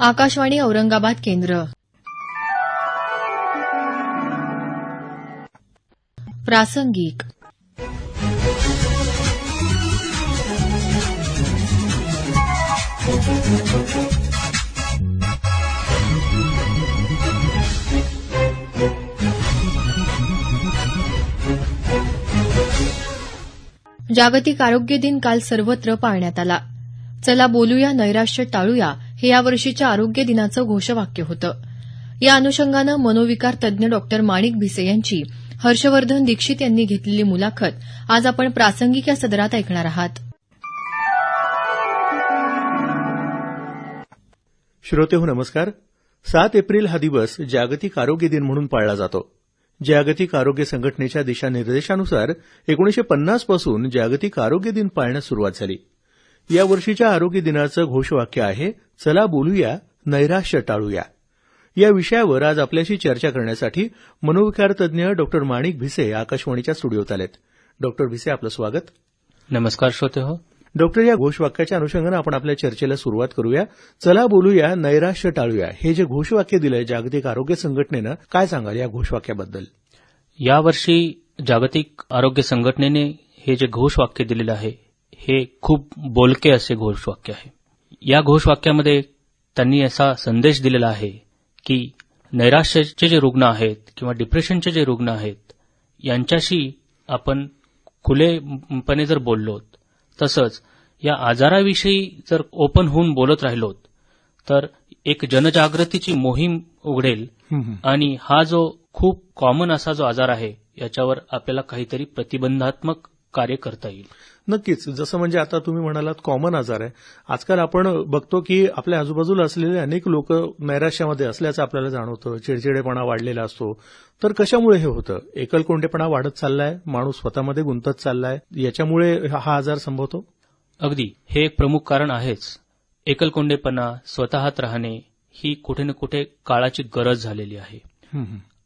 आकाशवाणी औरंगाबाद केंद्र. प्रासंगिक. जागतिक आरोग्य दिन काल सर्वत्र पाळण्यात आला. चला बोलूया नैराश्य टाळूया हे यावर्षीच्या आरोग्य दिनाचं घोषवाक्य होतं. या अनुषंगानं मनोविकार तज्ज्ञ डॉक्टर माणिक भिसे यांची हर्षवर्धन दीक्षित यांनी घेतलेली मुलाखत आज आपण प्रासंगिक या सदरात ऐकणार आहात. श्रोतेहो नमस्कार. 7 एप्रिल हा दिवस जागतिक आरोग्य दिन म्हणून पाळला जातो. जागतिक आरोग्य संघटनेच्या दिशानिर्देशानुसार 1950 पासून जागतिक आरोग्य दिन पाळण्यास सुरुवात झाली. या वर्षीच्या आरोग्य दिनाचं घोषवाक्य आहे, चला बोलूया नैराश्य टाळूया. या विषयावर आज आपल्याशी चर्चा करण्यासाठी मनोविकार तज्ज्ञ डॉक्टर माणिक भिसे आकाशवाणीच्या स्टुडिओत आलेत. डॉक्टर भिसे, आपलं स्वागत. नमस्कार श्रोतेहो. डॉक्टर, या घोषवाक्याच्या अनुषंगानं आपण आपल्या चर्चेला सुरुवात करूया. चला बोलूया नैराश्य टाळूया हे जे घोषवाक्य दिलंय जागतिक आरोग्य संघटनेनं, काय सांगाल या घोषवाक्याबद्दल? यावर्षी जागतिक आरोग्य संघटनेने हे जे घोषवाक्य दिलेलं आहे हे खूप बोलके असे घोषवाक्य आहे. या घोषवाक्यामध्ये त्यांनी असा संदेश दिलेला आहे की नैराश्याचे जे रुग्ण आहेत किंवा डिप्रेशनचे जे रुग्ण आहेत यांच्याशी आपण खुलेपणे जर बोललोत, तसंच या आजाराविषयी जर ओपन होऊन बोलत राहिलोत तर एक जनजागृतीची मोहीम उघडेल आणि हा जो खूप कॉमन असा जो आजार आहे याच्यावर आपल्याला काहीतरी प्रतिबंधात्मक कार्य करता येईल. नक्कीच. जसं म्हणजे आता तुम्ही म्हणालात कॉमन आजार आहे. आजकाल आपण बघतो की आपल्या आजूबाजूला असलेले अनेक लोक नैराश्यामध्ये असल्याचं आपल्याला जाणवतं. चिडचिडेपणा वाढलेला असतो. तर कशामुळे हे होतं? एकलकोंडेपणा वाढत चाललाय, माणूस स्वतःमध्ये गुंतत चाललाय, याच्यामुळे हा आजार संभवतो? अगदी, हे एक प्रमुख कारण आहेच. एकलकोंडेपणा, स्वतःत राहणे ही कुठे ना कुठे काळाची गरज झालेली आहे.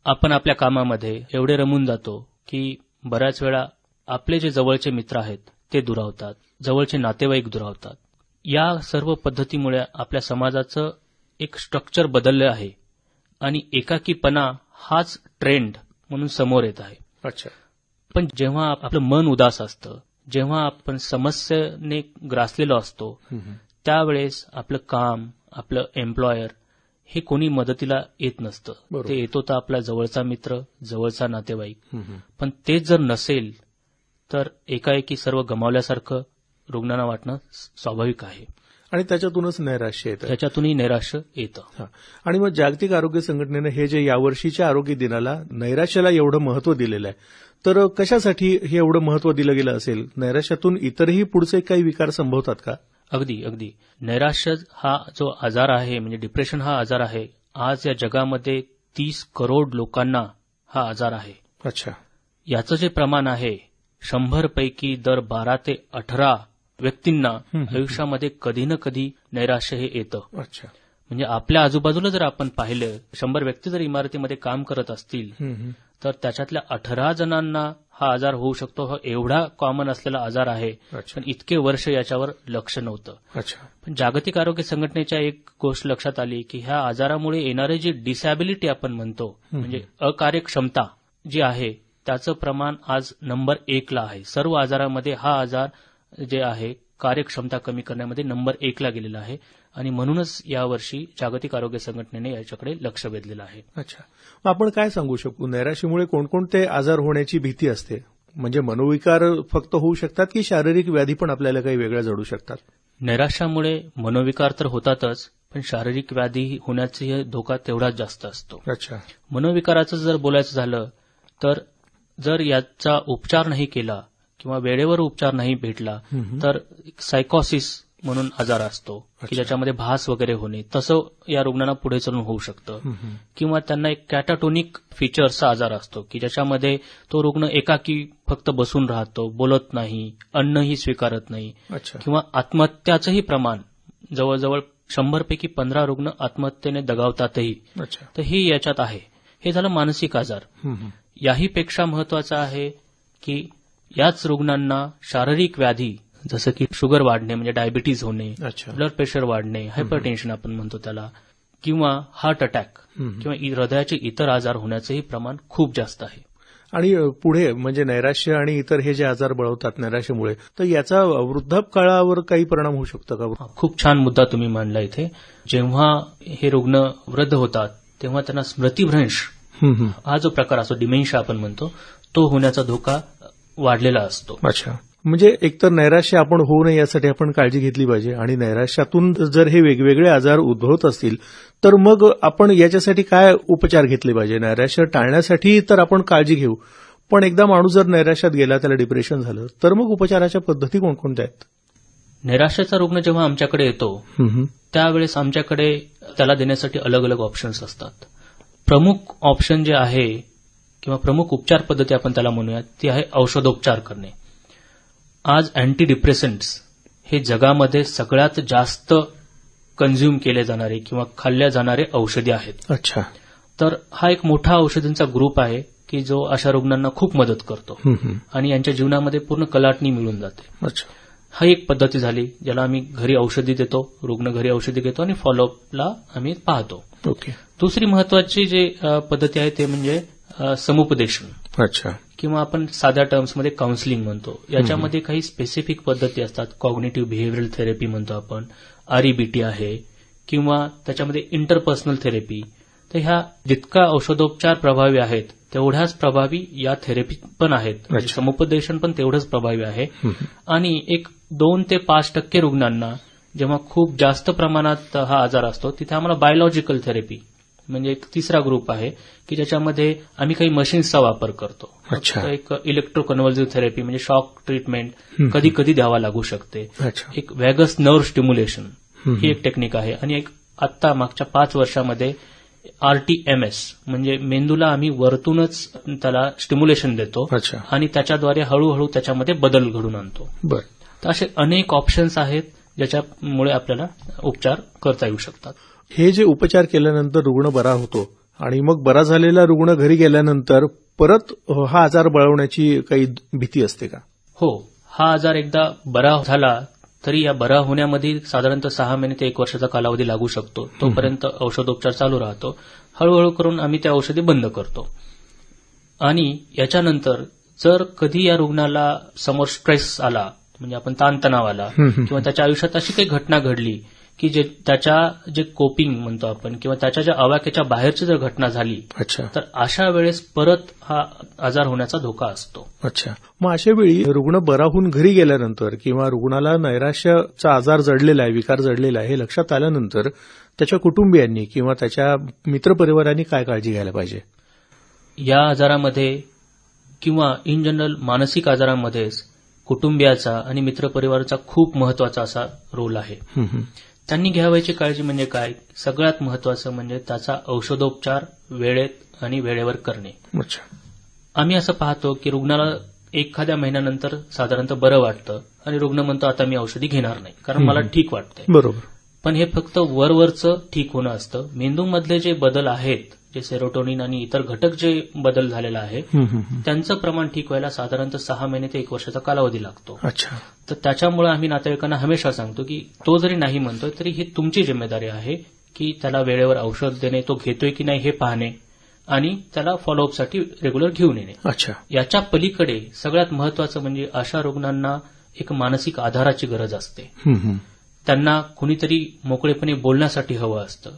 आपण आपल्या कामामध्ये एवढे रमून जातो की बऱ्याच वेळा आपले जे जवळचे मित्र आहेत ते दुरावतात, जवळचे नातेवाईक दुरावतात. या सर्व पद्धतीमुळे आपल्या समाजाचं एक स्ट्रक्चर बदललं आहे आणि एकाकीपणा हाच ट्रेंड म्हणून समोर येत आहे. अच्छा. पण जेव्हा आपलं मन उदास असतं, जेव्हा आपण समस्येने ग्रासलेलो असतो, त्यावेळेस आपलं काम, आपलं एम्प्लॉयर हे कोणी मदतीला येत नसतं. ते येतो तर आपला जवळचा मित्र, जवळचा नातेवाईक. पण तेच जर नसेल तर एकाएकी सर्व गमावल्यासारखं रुग्णांना वाटणं स्वाभाविक आहे आणि त्याच्यातूनच नैराश्य येतं. त्याच्यातूनही नैराश्य येतं. आणि मग जागतिक आरोग्य संघटनेनं हे जे यावर्षीच्या आरोग्य दिनाला नैराश्याला एवढं महत्व दिलेलं आहे, तर कशासाठी हे एवढं महत्व दिलं गेलं असेल? नैराश्यातून इतरही पुढचे काही विकार संभवतात का? अगदी अगदी. नैराश्य हा जो आजार आहे, म्हणजे डिप्रेशन हा आजार आहे, आज या जगामध्ये 30 करोड लोकांना हा आजार आहे. अच्छा. याचं जे प्रमाण आहे 100 पैकी दर 12 ते 18 व्यक्तींना आयुष्यामध्ये कधी ना कधी नैराश्य हे येतं. अच्छा. म्हणजे आपल्या आजूबाजूला जर आपण पाहिलं, 100 व्यक्ती जर इमारतीमध्ये काम करत असतील तर त्याच्यातल्या 18 जणांना हा आजार होऊ शकतो. हा एवढा कॉमन असलेला आजार आहे. पण इतके वर्ष याच्यावर लक्ष नव्हतं. अच्छा. पण जागतिक आरोग्य संघटनेच्या एक गोष्ट लक्षात आली की ह्या आजारामुळे येणारे जी डिसॅबिलिटी आपण म्हणतो, म्हणजे अकार्यक्षमता जी आहे, त्याचं प्रमाण आज नंबर 1 ला आहे. सर्व आजारामध्ये हा आजार जे आहे कार्यक्षमता कमी करण्यामध्ये नंबर 1 ला गेलेला आहे आणि म्हणूनच यावर्षी जागतिक आरोग्य संघटनेने याच्याकडे लक्ष वेधलेलं आहे. अच्छा. आपण काय सांगू शकू, नैराश्यामुळे कोणकोणते आजार होण्याची भीती असते? म्हणजे मनोविकार फक्त होऊ शकतात की शारीरिक व्याधी पण आपल्याला काही वेगळ्या जडू शकतात? नैराश्यामुळे मनोविकार तर होतातच, पण शारीरिक व्याधी होण्याचा धोका तेवढाच जास्त असतो. अच्छा. मनोविकाराचं जर बोलायचं झालं तर जर याचा उपचार नाही केला किंवा वेळेवर उपचार नाही भेटला तर सायकोसिस म्हणून आजार असतो की ज्याच्यामध्ये भास वगैरे होणे, तसं या रुग्णांना पुढे चालून होऊ शकतं. किंवा त्यांना एक कॅटाटोनिक फीचर्सचा आजार असतो की ज्याच्यामध्ये तो रुग्ण एकाकी फक्त बसून राहतो, बोलत नाही, अन्नही स्वीकारत नाही. किंवा आत्महत्याचंही प्रमाण जवळजवळ 100 पैकी 15 रुग्ण आत्महत्येने दगावतातही. तर हे याच्यात आहे. हे झालं मानसिक आजार. याही पेक्षा महत्वाचं आहे की याच रुग्णांना शारीरिक व्याधी जसं की शुगर वाढणे म्हणजे डायबिटीज होणे, अच्छा. ब्लड प्रेशर वाढणे, हायपरटेन्शन आपण म्हणतो त्याला, किंवा हार्ट अटॅक किंवा हृदयाचे इतर आजार होण्याचंही प्रमाण खूप जास्त आहे. आणि पुढे म्हणजे नैराश्य आणि इतर हे जे आजार बळवतात नैराश्यामुळे, तर याचा वृद्धापकाळावर काही परिणाम होऊ शकतो का? खूप छान मुद्दा तुम्ही मांडला इथे. जेव्हा हे रुग्ण वृद्ध होतात तेव्हा त्यांना स्मृतिभ्रंश हा जो प्रकार असतो, डिमेन्शिया आपण म्हणतो, तो होण्याचा धोका वाढलेला असतो. अच्छा. म्हणजे एकतर नैराश्य आपण होऊ नये यासाठी आपण काळजी घेतली पाहिजे, आणि नैराश्यातून जर हे वेगवेगळे आजार उद्भवत असतील तर मग आपण याच्यासाठी काय उपचार घेतले पाहिजे? नैराश्य टाळण्यासाठी तर आपण काळजी घेऊ, पण एकदा माणूस जर नैराश्यात गेला, त्याला डिप्रेशन झालं, तर मग उपचाराच्या पद्धती कोणकोणत्या आहेत? नैराश्याचा रुग्ण जेव्हा आमच्याकडे येतो त्यावेळेस आमच्याकडे त्याला देण्यासाठी अलग अलग ऑप्शन्स असतात. प्रमुख ऑप्शन जे आहे किंवा प्रमुख उपचार पद्धती आपण त्याला म्हणूयात ती आहे औषधोपचार करणे. आज अँटी डिप्रेसंट्स हे जगामध्ये सगळ्यात जास्त कन्झ्युम केले जाणारे किंवा खाल्ल्या जाणारे औषधी आहेत. अच्छा. तर हा एक मोठा औषधींचा ग्रुप आहे की जो अशा रुग्णांना खूप मदत करतो आणि यांच्या जीवनामध्ये पूर्ण कलाटणी मिळून जाते. अच्छा. हा एक पद्धती झाली ज्याला आम्ही घरी औषधी देतो, रुग्ण घरी औषधी घेतो आणि फॉलोअपला आम्ही पाहतो. ओके. दुसरी महत्वाची जी पद्धती आहे ते म्हणजे समुपदेशन. अच्छा. किंवा आपण साध्या टर्म्समध्ये काउन्सिलिंग म्हणतो. याच्यामध्ये काही स्पेसिफिक पद्धती असतात. कॉग्निटिव्ह बिहेव्हिअरल थेरपी म्हणतो आपण, REBT आहे, किंवा त्याच्यामध्ये इंटरपर्सनल थेरपी. तर ह्या जितका औषधोपचार प्रभावी आहेत तेवढ्याच प्रभावी या थेरपी पण आहेत. म्हणजे समुपदेशन पण तेवढंच प्रभावी आहे. आणि एक 2 ते 5% रुग्णांना जेव्हा खूप जास्त प्रमाणात हा आजार असतो तिथे आम्हाला बायोलॉजिकल थेरपी म्हणजे एक तिसरा ग्रुप आहे की ज्याच्यामध्ये आम्ही काही मशीन्सचा वापर करतो. एक इलेक्ट्रोकन्व्हल्सिव्ह थेरपी म्हणजे शॉक ट्रीटमेंट कधी कधी द्यावा लागू शकते. एक वॅगस नर्व्ह स्टिम्युलेशन ही एक टेक्निक आहे. आणि एक आत्ता मागच्या 5 वर्षामध्ये RTMS म्हणजे मेंदूला आम्ही वरतूनच त्याला स्टिम्युलेशन देतो आणि त्याच्याद्वारे हळूहळू त्याच्यामध्ये बदल घडून आणतो. तर असे अनेक ऑप्शन्स आहेत ज्याच्यामुळे आपल्याला उपचार करता येऊ शकतात. हे जे उपचार केल्यानंतर रुग्ण बरा होतो आणि मग बरा झालेला रुग्ण घरी गेल्यानंतर परत हा आजार बळवण्याची काही भीती असते का? हो. हा आजार एकदा बरा झाला तरी या बरा होण्यामध्ये साधारणतः 6 महिने ते 1 वर्षाचा कालावधी लागू शकतो. तोपर्यंत औषधोपचार चालू राहतो. हळूहळू करून आम्ही त्या औषधी बंद करतो. आणि याच्यानंतर जर कधी या रुग्णाला समोर स्ट्रेस आला म्हणजे आपण ताणतणाव आला किंवा त्याच्या आयुष्यात अशी काही घटना घडली की त्याच्या जे कोपिंग म्हणतो आपण किंवा त्याच्या ज्या आवाक्याच्या बाहेरची जर घटना झाली तर अशा वेळेस परत हा आजार होण्याचा धोका असतो. अच्छा. मग अशा वेळी रुग्ण बरा होऊन घरी गेल्यानंतर किंवा रुग्णाला नैराश्याचा आजार जडलेला आहे, विकार जडलेला आहे हे लक्षात आल्यानंतर त्याच्या कुटुंबियांनी किंवा त्याच्या मित्रपरिवारांनी काय काळजी घ्यायला पाहिजे? या आजारामध्ये किंवा इन जनरल मानसिक आजारामध्येच कुटुंबियाचा आणि मित्रपरिवाराचा खूप महत्वाचा असा रोल आहे. त्यांनी घ्यावयाची काळजी म्हणजे काय? सगळ्यात महत्वाचं म्हणजे त्याचा औषधोपचार वेळेत आणि वेळेवर करणे. आम्ही असं पाहतो की रुग्णाला एखाद्या महिन्यानंतर साधारणतः बरं वाटतं आणि रुग्ण म्हणतो आता मी औषधी घेणार नाही कारण मला ठीक वाटतंय. बरोबर. पण हे फक्त वरवरचं ठीक होणं असतं. मेंदूमधले जे बदल आहेत, जे सेरोटोनिन आणि इतर घटक जे बदल झालेला आहे त्यांचं प्रमाण ठीक व्हायला साधारणतः 6 महिने ते 1 वर्षाचा कालावधी लागतो. तर त्याच्यामुळे आम्ही नातेवाईकांना हमेशा सांगतो की तो जरी नाही म्हणतोय तरी ही तुमची जिम्मेदारी आहे की त्याला वेळेवर औषध देणे, तो घेतोय की नाही हे पाहणे आणि त्याला फॉलोअपसाठी रेग्युलर घेऊन येणे. याच्या पलीकडे सगळ्यात महत्वाचं म्हणजे अशा रुग्णांना एक मानसिक आधाराची गरज असते. त्यांना कुणीतरी मोकळेपणे बोलण्यासाठी हवं असतं.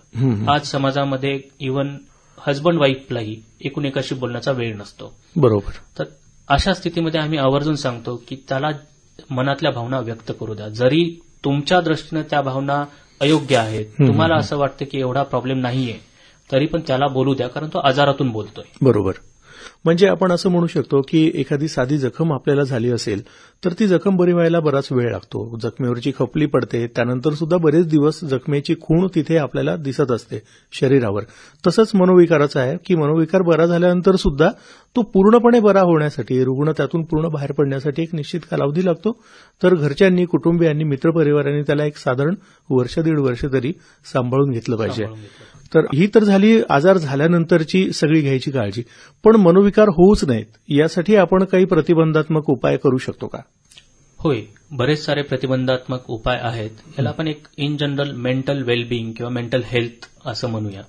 आज समाजामध्ये इव्हन हजबंड वाईफलाही एकूण एकाशी बोलण्याचा वेळ नसतो. बरोबर. तर अशा स्थितीमध्ये आम्ही आवर्जून सांगतो की त्याला मनातल्या भावना व्यक्त करू द्या. जरी तुमच्या दृष्टीनं त्या भावना अयोग्य आहेत, तुम्हाला असं वाटतं की एवढा प्रॉब्लेम नाहीये, तरी पण त्याला बोलू द्या कारण तो आजारातून बोलतोय. बरोबर. म्हणजे आपण असं म्हणू शकतो की एखादी साधी जखम आपल्याला झाली असेल तर ती जखम बरी व्हायला बराच वेळ लागतो. जखमेवरची खपली पडते, त्यानंतर सुद्धा बरेच दिवस जखमेची खूण तिथे आपल्याला दिसत असते शरीरावर. तसंच मनोविकाराचं आहे की मनोविकार बरा झाल्यानंतर सुद्धा तो पूर्णपणे बरा होण्यासाठी, रुग्ण त्यातून पूर्ण बाहेर पडण्यासाठी एक निश्चित कालावधी लागतो. तर घरच्यांनी, कुटुंबियांनी, मित्रपरिवारांनी त्याला एक साधारण 1-1.5 वर्ष तरी सांभाळून घेतलं पाहिजे. तर ही तर झाली आजार झाल्यानंतरची सगळी घ्यायची काळजी. पण मनोविकार होऊच नयेत यासाठी आपण काही प्रतिबंधात्मक उपाय करू शकतो का? होय, बरेच सारे प्रतिबंधात्मक उपाय आहेत. याला आपण एक इन जनरल मेंटल वेलबिंग किंवा मेंटल हेल्थ असं म्हणूया.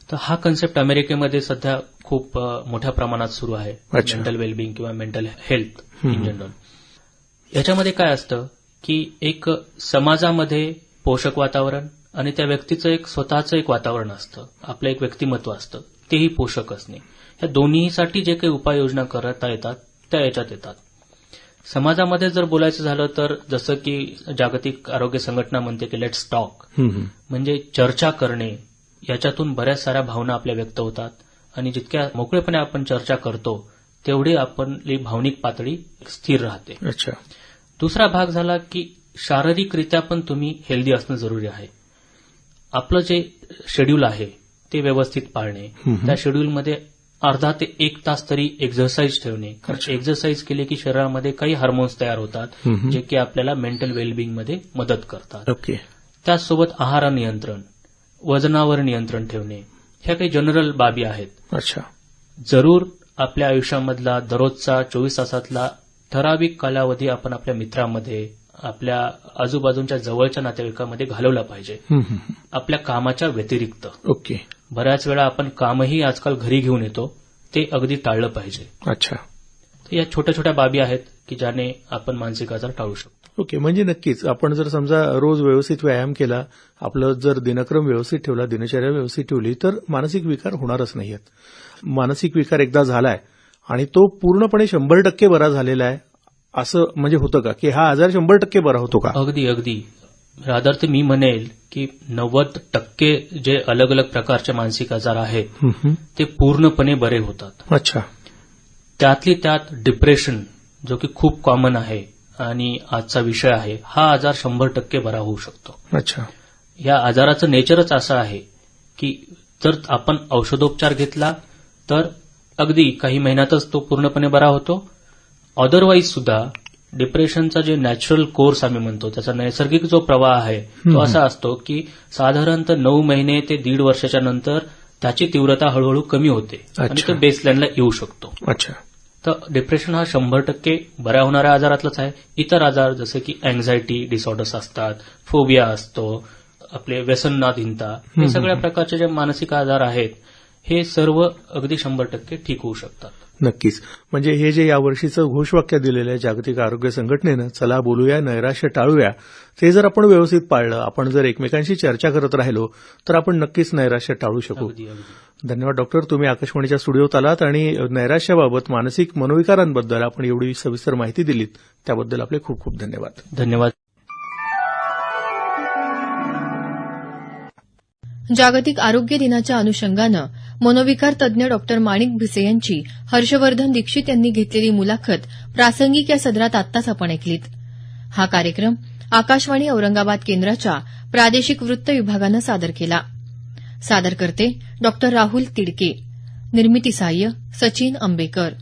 तर हा कन्सेप्ट अमेरिकेमध्ये सध्या खूप मोठ्या प्रमाणात सुरू आहे. अच्छा. मेंटल वेलबिंग किंवा मेंटल हेल्थ इन जनरल. याच्यामध्ये काय असतं की एक समाजामध्ये पोषक वातावरण आणि त्या व्यक्तीचं एक स्वतःचं एक वातावरण असतं, आपलं एक व्यक्तिमत्व असतं, तेही पोषक असणे. या दोन्हीसाठी जे काही उपाययोजना करता येतात त्या याच्यात येतात. समाजामध्ये जर बोलायचं झालं तर जसं की जागतिक आरोग्य संघटना म्हणते की लेट्स टॉक, म्हणजे चर्चा करणे. याच्यातून बऱ्याच साऱ्या भावना आपल्या व्यक्त होतात आणि जितक्या मोकळेपणे आपण चर्चा करतो तेवढी आपली भावनिक पातळी स्थिर राहते. अच्छा. दुसरा भाग झाला की शारीरिकरित्या पण तुम्ही हेल्दी असणं जरुरी आहे. आपलं जे शेड्यूल आहे ते व्यवस्थित पाळणे, त्या शेड्यूलमध्ये अर्धा ते 1 तास तरी एक्झरसाईज ठेवणे. एक्झरसाईज केली की शरीरामध्ये काही हार्मोन्स तयार होतात जे की आपल्याला मेंटल वेलबिंगमध्ये मदत करतात. ओके. त्याचसोबत आहार नियंत्रण, वजनावर नियंत्रण ठेवणे, ह्या काही जनरल बाबी आहेत. अच्छा. जरूर आपल्या आयुष्यामधला दररोजचा 24 तासातला ठराविक कालावधी आपण आपल्या मित्रांमध्ये, आपल्या आजूबाजूच्या जवळच्या नातेवाईकांमध्ये घालवला पाहिजे, आपल्या कामाच्या व्यतिरिक्त. ओके. बऱ्याच वेळा आपण कामही आजकाल घरी घेऊन येतो, ते अगदी टाळलं पाहिजे. अच्छा. तर या छोट्या छोट्या बाबी आहेत की ज्याने आपण मानसिक आजार टाळू शकतो. ओके. म्हणजे नक्कीच आपण जर समजा रोज व्यवस्थित व्यायाम केला, आपलं जर दिनक्रम व्यवस्थित ठेवला, दिनचर्या व्यवस्थित ठेवली तर मानसिक विकार होणारच नाहीयेत. मानसिक विकार एकदा झालाय आणि तो पूर्णपणे 100% बरा झालेला आहे असं म्हणजे होतं का, की हा आजार 100% बरा होतो का? अगदी अगदी. रादर ते मी म्हणेल की 90% जे अलग अलग प्रकारचे मानसिक आजार आहेत ते पूर्णपणे बरे होतात. अच्छा. त्यातली त्यात डिप्रेशन, जो की खूप कॉमन आहे आणि आजचा विषय आहे, हा आजार 100% बरा होऊ शकतो. अच्छा. या आजाराचं नेचरच असं आहे की जर आपण औषधोपचार घेतला तर अगदी काही महिन्यातच तो पूर्णपणे बरा होतो. अदरवाईज सुद्धा डिप्रेशनचा जे नॅचरल कोर्स आम्ही म्हणतो, त्याचा नैसर्गिक जो प्रवाह आहे तो असा असतो की साधारणतः 9 महिने ते 1.5 वर्षाच्या नंतर त्याची तीव्रता हळूहळू कमी होते आणि तो बेसलाईनला येऊ शकतो. अच्छा. तर डिप्रेशन हा 100% बऱ्या होणाऱ्या आजारातलाच आहे. इतर आजार जसे की अँझायटी डिसऑर्डर्स असतात, फोबिया असतो, आपले व्यसनाधीनता, हे सगळ्या प्रकारचे जे मानसिक आजार आहेत हे सर्व अगदी 100% ठीक होऊ शकतात. नक्कीच. म्हणजे हे जे यावर्षीचं घोषवाक्य दिलेलं आहे जागतिक आरोग्य संघटनेनं, चला बोलूया नैराश्य टाळूया, ते जर आपण व्यवस्थित पाळलं, आपण जर एकमेकांशी चर्चा करत राहिलो तर आपण नक्कीच नैराश्य टाळू शकू. धन्यवाद डॉक्टर, तुम्ही आकाशवाणीच्या स्टुडिओत आलात आणि नैराश्याबाबत, मानसिक मनोविकारांबद्दल आपण एवढी सविस्तर माहिती दिलीत त्याबद्दल आपले खूप खूप धन्यवाद. धन्यवाद. जागतिक आरोग्य दिनाच्या अनुषंगानं मनोविकार तज्ज्ञ डॉक्टर माणिक भिसे यांची हर्षवर्धन दीक्षित यांनी घेतलेली मुलाखत प्रासंगिक या सदरात आत्ताच आपण ऐकलीत. हा कार्यक्रम आकाशवाणी औरंगाबाद केंद्राच्या प्रादेशिक वृत्त विभागानं सादर केला. सादरकर्ते डॉक्टर राहुल तिडके. निर्मिती सहाय्य सचिन अंबेकर.